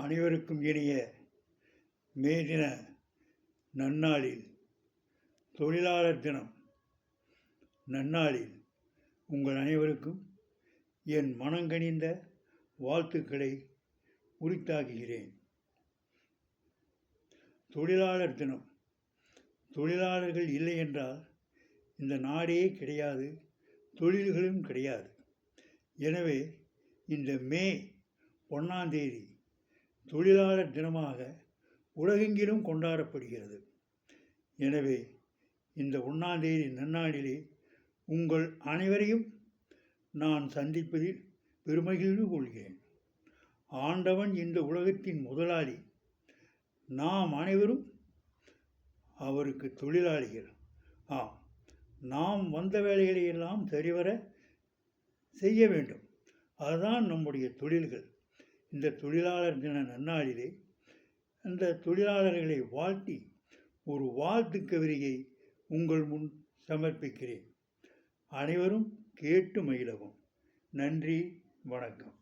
அனைவருக்கும் இனிய மே தின நன்னாளில், தொழிலாளர் தினம் நன்னாளில் உங்கள் அனைவருக்கும் என் மனங்கனிந்த வாழ்த்துக்களை உரித்தாக்குகிறேன். தொழிலாளர் தினம். தொழிலாளர்கள் இல்லை என்றால் இந்த நாடே கிடையாது, தொழில்களும் கிடையாது. எனவே இந்த மே 1ஆம் தேதி தொழிலாளர் தினமாக உலகெங்கிலும் கொண்டாடப்படுகிறது. எனவே இந்த 1ஆம் தேதி நன்னாளிலே உங்கள் அனைவரையும் நான் சந்திப்பதில் பெருமகிழ்வு கொள்கிறேன். ஆண்டவன் இந்த உலகத்தின் முதலாளி, நாம் அனைவரும் அவருக்கு தொழிலாளிகள். நாம் வந்த வேலைகளை எல்லாம் சரிவர செய்ய வேண்டும். அதுதான் நம்முடைய தொழில்கள். இந்த தொழிலாளர் தின நன்னாளிலே அந்த தொழிலாளர்களை வாழ்த்தி ஒரு வாழ்த்து கவிதையை உங்கள் முன் சமர்ப்பிக்கிறேன். அனைவரும் கேட்டு மகிழவும். நன்றி, வணக்கம்.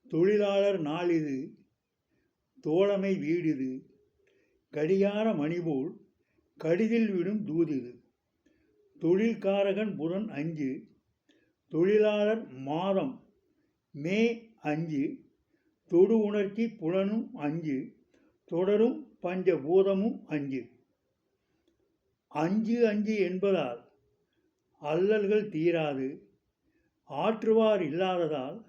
தொழிலாளர் நாளிது, தோழமை வீடிது, கடிகார மணிபோல் கடிதில் விடும் தூதிது. தொழில்காரகன் புதன் 5, தொழிலாளர் மாதம் மே 5, தொடு உணர்ச்சி புலனும் 5, தொடரும் பஞ்சபூதமும் 5. 5 என்பதால் அல்லல்கள் தீராது, ஆற்றுவார் இல்லாததால்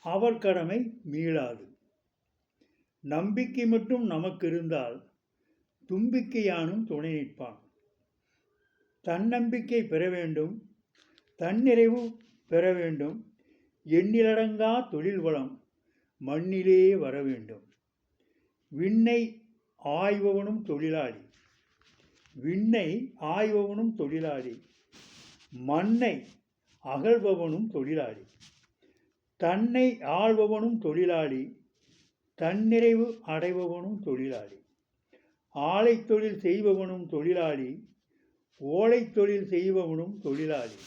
அவர் கடமை மீளாது. நம்பிக்கை மட்டும் நமக்கு இருந்தால் தும்பிக்கை யானும் துணை நிற்பான். தன்னம்பிக்கை பெற வேண்டும், தன்னிறைவு பெற வேண்டும், எண்ணிலடங்கா தொழில் வளம் மண்ணிலே வர வேண்டும். விண்ணை ஆய்பவனும் தொழிலாளி, விண்ணை ஆய்பவனும் தொழிலாளி, மண்ணை அகழ்பவனும் தொழிலாளி, தன்னை ஆள்பவனும் தொழிலாளி, தன்னிறைவு அடைபவனும் தொழிலாளி. ஆலை தொழில் செய்பவனும் தொழிலாளி, ஓலை தொழில் செய்பவனும் தொழிலாளி.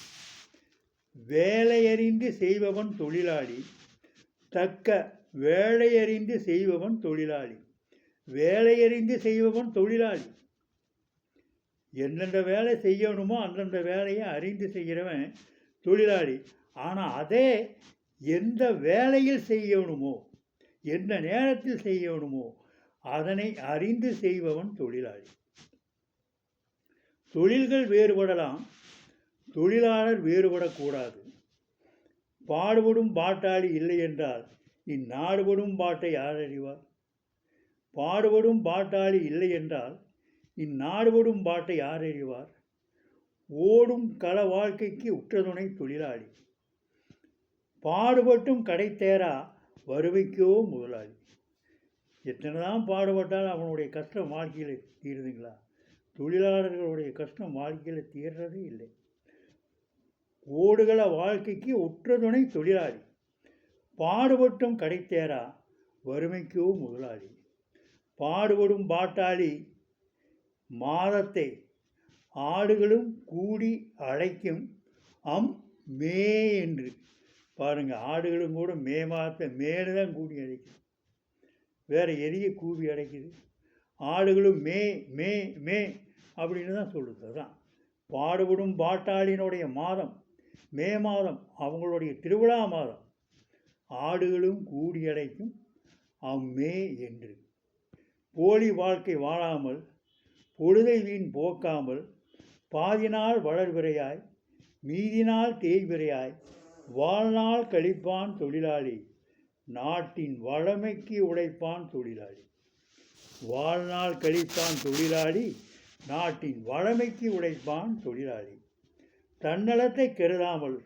வேலையறிந்து செய்பவன் தொழிலாளி, தக்க வேலையறிந்து செய்பவன் தொழிலாளி. வேலையறிந்து செய்பவன் தொழிலாளி. எந்தெந்த வேலை செய்யணுமோ அந்தந்த வேலையை அறிந்து செய்கிறவன் தொழிலாளி. ஆனால் அதே எந்த வேலையில் செய்யணுமோ, எந்த நேரத்தில் செய்யணுமோ அதனை அறிந்து செய்பவன் தொழிலாளி. தொழில்கள் வேறுபடலாம், தொழிலாளர் வேறுபடக்கூடாது. பாடுபடும் பாட்டாளி இல்லை என்றால் இந்நாடுபடும் பாட்டை யார் அறிவார்? பாடுபடும் பாட்டாளி இல்லை என்றால் இந்நாடுபடும் பாட்டை யார் அறிவார்? ஓடும் கள வாழ்க்கைக்கு உற்றதுணை தொழிலாளி. பாடுபட்டும் கடை தேரா வறுமைக்கோ முதலாளி. எத்தனை தான் பாடுபட்டாலும் அவனுடைய கஷ்டம் வாழ்க்கையில் தீருதுங்களா? தொழிலாளர்களுடைய கஷ்டம் வாழ்க்கையில் தீர்றதே இல்லை. ஓடுகள வாழ்க்கைக்கு உற்றதுணை தொழிலாளி. பாடுபட்டும் கடை தேரா வறுமைக்கோ முதலாளி. பாடுபடும் பாட்டாளி மாதத்தை ஆடுகளும் கூடி அழைக்கும் மே என்று. பாருங்கள், ஆடுகளும் கூட மே மாதத்தை மேலே தான் கூடி அழைக்குது, வேறு எரிய கூவி அடைக்குது. ஆடுகளும் மே மே மே அப்படின்னு தான் சொல்லுது. அதுதான் பாடுபடும் பாட்டாளினுடைய மாதம் மே மாதம், அவங்களுடைய திருவிழா மாதம். ஆடுகளும் கூடி அடைக்கும் மே என்று. போலி வாழ்க்கை வாழாமல், பொழுதை வீண் போக்காமல், பாதினால் வளர்விரையாய், மீதினால் தேய்விரையாய், வாழ்நாள் கழிப்பான் தொழிலாளி, நாட்டின் வளமைக்கு உழைப்பான் தொழிலாளி. வாழ்நாள் கழிப்பான் தொழிலாளி, நாட்டின் வளமைக்கு உழைப்பான் தொழிலாளி. தன்னலத்தை கருதாமல்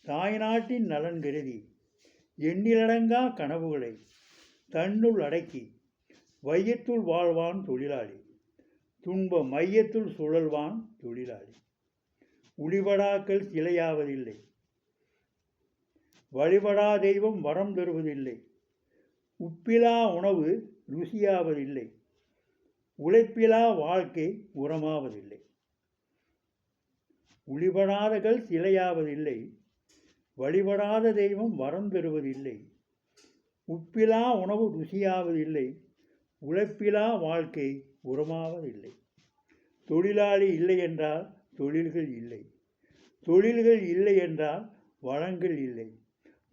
தாய்நாட்டின் நலன் கருதி எண்ணிலடங்கா கனவுகளை தன்னுள் அடக்கி வையத்துள் வாழ்வான் தொழிலாளி. துன்ப மையத்துள் சுழல்வான் தொழிலாளி. உளிபடாக்கள் சிலையாவதில்லை, வழிபடா தெய்வம் வரம் தருவதில்லை, உப்பிலா உணவு ருசியாவதில்லை, உழைப்பிலா வாழ்க்கை உரமாவதில்லை. உளிபடாத கல் சிலையாவதில்லை, வழிபடாத தெய்வம் வரம் தருவதில்லை, உப்பிலா உணவு ருசியாவதில்லை, உழைப்பிலா வாழ்க்கை உரமாவதில்லை. தொழிலாளி இல்லை என்றால் தொழில்கள் இல்லை, தொழில்கள் இல்லை என்றால் வளங்கள் இல்லை,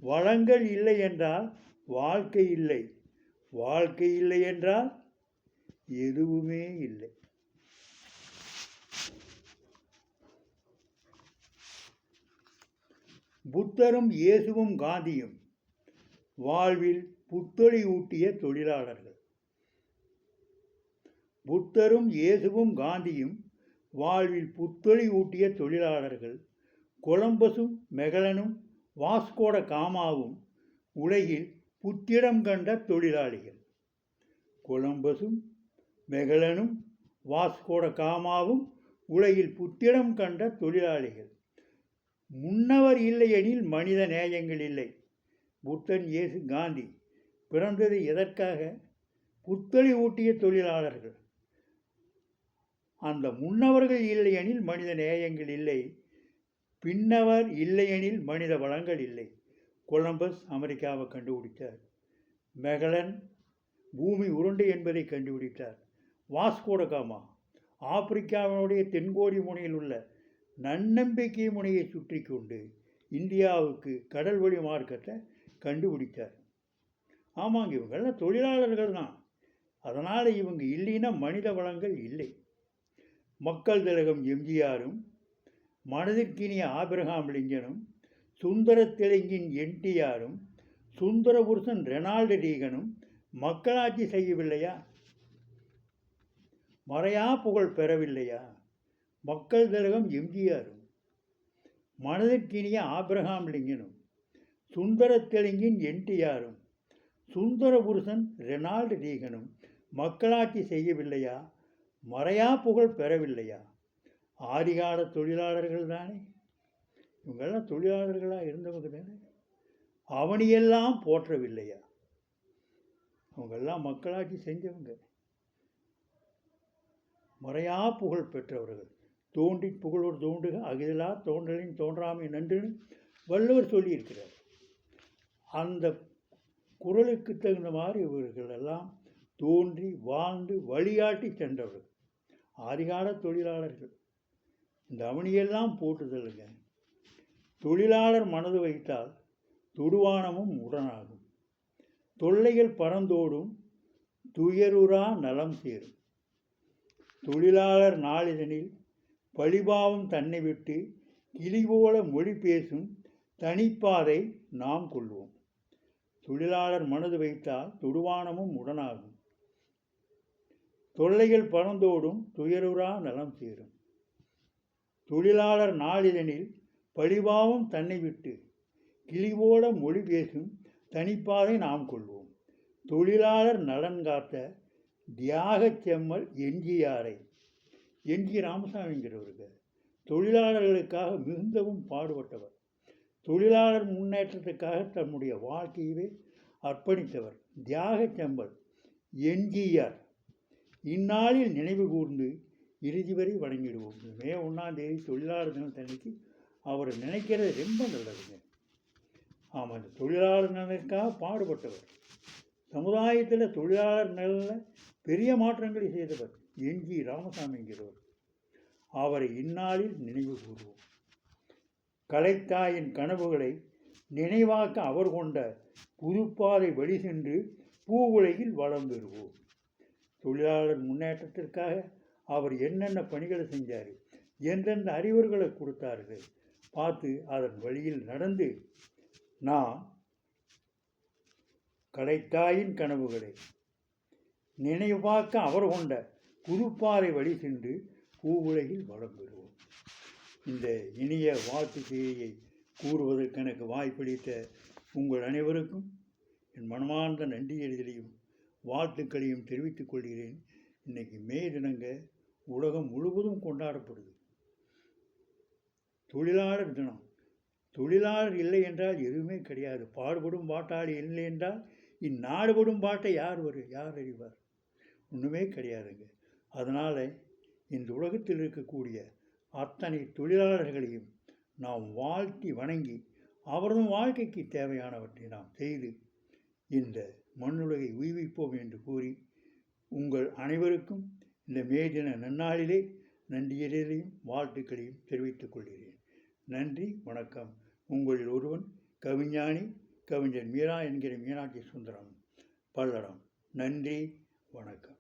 வளங்கள் இல்லை என்றால் வாழ்க்கை இல்லை, வாழ்க்கை இல்லை என்றால் எதுவுமே இல்லை. புத்தரும் இயேசுவும் காந்தியும் வாழ்வில் புத்தொளி ஊட்டிய தொழிலாளர்கள். புத்தரும் இயேசுவும் காந்தியும் வாழ்வில் புத்தொளி ஊட்டிய தொழிலாளர்கள். கொலம்பஸும் மெகலனும் வாஸ்கோட காமாவும் உலகில் புத்திடம் கண்ட தொழிலாளிகள். கொலம்பஸும் மெகலனும் வாஸ்கோட காமாவும் உலகில் புத்திடம் கண்ட தொழிலாளிகள். முன்னவர் இல்லையெனில் மனித நேயங்கள் இல்லை. புத்தன், இயேசு, காந்தி பிறந்தது எதற்காக? புத்தொளி ஊட்டிய தொழிலாளர்கள். அந்த முன்னவர்கள் இல்லையெனில் மனித நேயங்கள் இல்லை, பின்னவர் இல்லையெனில் மனித வளங்கள் இல்லை. கொலம்பஸ் அமெரிக்காவை கண்டுபிடித்தார். மெகலன் பூமி உருண்டை என்பதை கண்டுபிடித்தார். வாஸ்கோட காமா ஆப்பிரிக்காவினுடைய தென்கோடி முனையில் உள்ள நன்னம்பிக்கை முனையை சுற்றி கொண்டு இந்தியாவுக்கு கடல் வழி மார்க்கத்தை கண்டுபிடித்தார். ஆமாங்க, இவங்கெல்லாம் தொழிலாளர்கள் தான். அதனால் இவங்க இல்லைன்னா மனித வளங்கள் இல்லை. மக்கள் திலகம் எம்ஜிஆரும், மனதிற்கினிய ஆபிரகாம் லிங்கனும், சுந்தர தெலுங்கின் என்டிஆரும், சுந்தர புருஷன் ரெனால்டு ரீகனும் மக்களாட்சி செய்யவில்லையா? மறையா புகழ் பெறவில்லையா? மக்கள் திலகம் எம்ஜிஆரும், மனதிற்கினிய ஆபிரகாம் லிங்கனும், சுந்தர தெலுங்கின் என்டிஆரும், சுந்தர புருஷன் ரெனால்டு ரீகனும் மக்களாட்சி செய்யவில்லையா? மறையா புகழ் பெறவில்லையா? ஆதிகால தொழிலாளர்கள் தானே. இவங்கெல்லாம் தொழிலாளர்களாக இருந்தவங்க தானே. அவனியெல்லாம் போற்றவில்லையா? அவங்கெல்லாம் மக்களாட்சி செஞ்சவங்க, மறையா புகழ் பெற்றவர்கள். தோன்றி புகழோடு தோன்றுக அகிலா தோன்றலின் தோன்றாமை நன்றுன்னு வள்ளுவர் சொல்லியிருக்கிறார். அந்த குரலுக்கு தகுந்த மாதிரி இவர்கள் எல்லாம் தோன்றி வாழ்ந்து வழிகாட்டி சென்றவர்கள் ஆதிகால தொழிலாளர்கள். இந்த அவனியெல்லாம் போட்டுதலுங்க. தொழிலாளர் மனது வைத்தால் துடுவானமும் உடனாகும், தொல்லைகள் பறந்தோடும் துயருறா நலம் சேரும். தொழிலாளர் நாளிதனில் பழிபாவம் தன்னை விட்டு கிளி போல மொழி பேசும் தனிப்பாதை நாம் கொள்வோம். தொழிலாளர் மனது வைத்தால் துடுவானமும் உடனாகும், தொல்லைகள் பறந்தோடும் துயருறா நலம் சேரும். தொழிலாளர் நாளிதனில் பழிபாவம் தன்னை விட்டு கிளி போல மொழி பேசும் தனிப்பாதை நாம் கொள்வோம். தொழிலாளர் நலன் காத்த தியாகச் செம்மல் எம்ஜிஆரை, எம்ஜி ராமசாமிங்கிறவருக்கு தொழிலாளர்களுக்காக மிகுந்தவும் பாடுபட்டவர். தொழிலாளர் முன்னேற்றத்துக்காக தன்னுடைய வாழ்க்கையவே அர்ப்பணித்தவர். தியாகச் செம்மல் எம்ஜிஆர் இந்நாளில் நினைவு கூர்ந்து இறுதி வரை வணங்கிடுவோம். மே 1 தொழிலாளர் தினத்தன்னைக்கு அவர் நினைக்கிறது ரொம்ப நல்லதுங்க. ஆமாம், இந்த தொழிலாளர் நலனுக்காக பாடுபட்டவர். சமுதாயத்தில் தொழிலாளர் நலனில் பெரிய மாற்றங்களை செய்தவர் எம்ஜி ராமசாமிங்கிறவர். அவரை இந்நாளில் நினைவு கூறுவோம். கலைத்தாயின் கனவுகளை நினைவாக்க அவர் கொண்ட புதுப்பாதை வழி சென்று பூ உலகில் வளம் பெறுவோம். தொழிலாளர் முன்னேற்றத்திற்காக அவர் என்னென்ன பணிகளை செஞ்சார், எந்தெந்த அறிவுரைகளை கொடுத்தார்கள் பார்த்து அதன் வழியில் நடந்து நாம் கலைத்தாயின் கனவுகளை நினைவாக்க அவர் கொண்ட புதுப்பாறை வழி சென்று பூவுலகில் வளம் பெறுவோம். இந்த இனிய வாழ்த்து செய்தியை கூறுவதற்கு எனக்கு வாய்ப்பளித்த உங்கள் அனைவருக்கும் என் மனமார்ந்த நன்றியறிதலையும் வாழ்த்துக்களையும் தெரிவித்துக் கொள்கிறேன். இன்றைக்கி மே தினங்க உலகம் முழுவதும் கொண்டாடப்படுது. தொழிலாளர் தினம். தொழிலாளர் இல்லை என்றால் எதுவுமே கிடையாது. பாடுபடும் பாட்டாளி இல்லை என்றால் இந்நாடுபடும் பாட்டை யார் அறிவார்? ஒன்றுமே கிடையாதுங்க. அதனால் இந்த உலகத்தில் இருக்கக்கூடிய அத்தனை தொழிலாளர்களையும் நாம் வாழ்த்தி வணங்கி அவரதும் வாழ்க்கைக்கு தேவையானவற்றை நாம் செய்து இந்த மண்ணுலகை உய்விப்போம் என்று கூறி உங்கள் அனைவருக்கும் இந்த மே தின நன்னாளிலே நன்றியறையும் வாழ்த்துக்களையும் தெரிவித்துக் கொள்கிறேன். நன்றி, வணக்கம். உங்களில் ஒருவன் கவிஞானி கவிஞர் மீரா என்கிற மீனாட்சி சுந்தரம், பல்லடம். நன்றி, வணக்கம்.